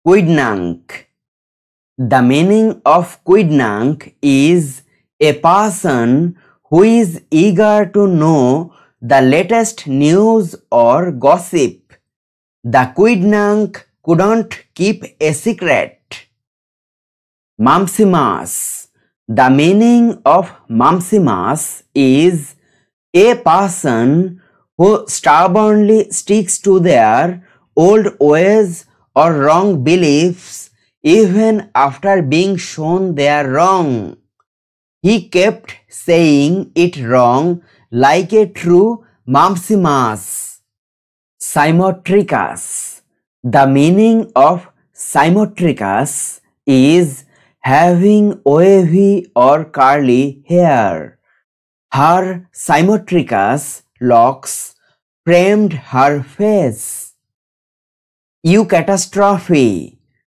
Quidnunc. The meaning of quidnunc is a person who is eager to know the latest news or gossip. The quidnunc couldn't keep a secret. Mampsimas. The meaning of mampsimas is a person who stubbornly sticks to their old ways or wrong beliefs even after being shown they are wrong. He kept saying it wrong like a true mampsimas. Symmetricus. The meaning of symmetricus is having wavy or curly hair. Her symmetricus locks framed her face. Eucatastrophe.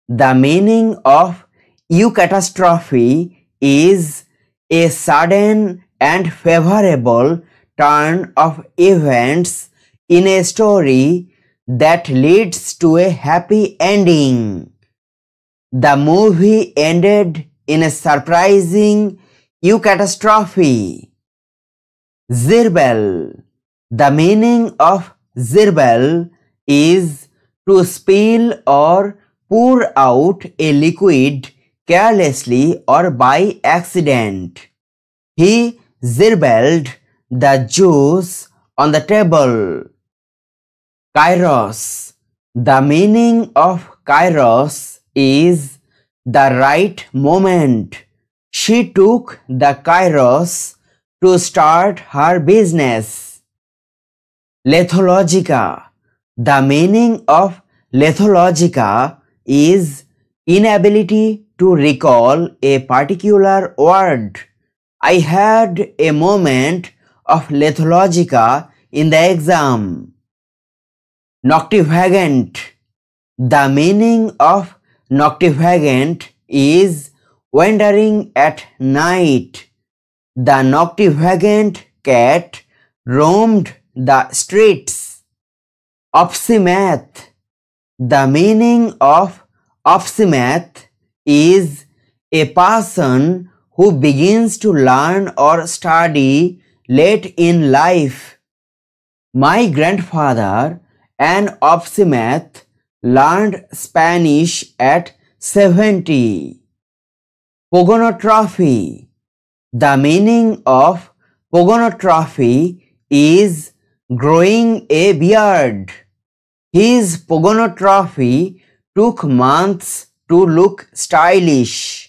The meaning of eucatastrophe is a sudden and favorable turn of events in a story that leads to a happy ending. The movie ended in a surprising eucatastrophe. Zirbel. The meaning of zirbel is to spill or pour out a liquid carelessly or by accident. He zirbelled the juice on the table. Kairos. The meaning of kairos is the right moment. She took the kairos to start her business. Lethologica. The meaning of lethologica is inability to recall a particular word. I had a moment of lethologica in the exam. Noctivagant. The meaning of noctivagant is wandering at night. The noctivagant cat roamed the streets. Opsimath. The meaning of opsimath is a person who begins to learn or study late in life. My grandfather, an opsimath, learned Spanish at 70. Pogonotrophy. The meaning of pogonotrophy is growing a beard. His pogonotrophy took months to look stylish.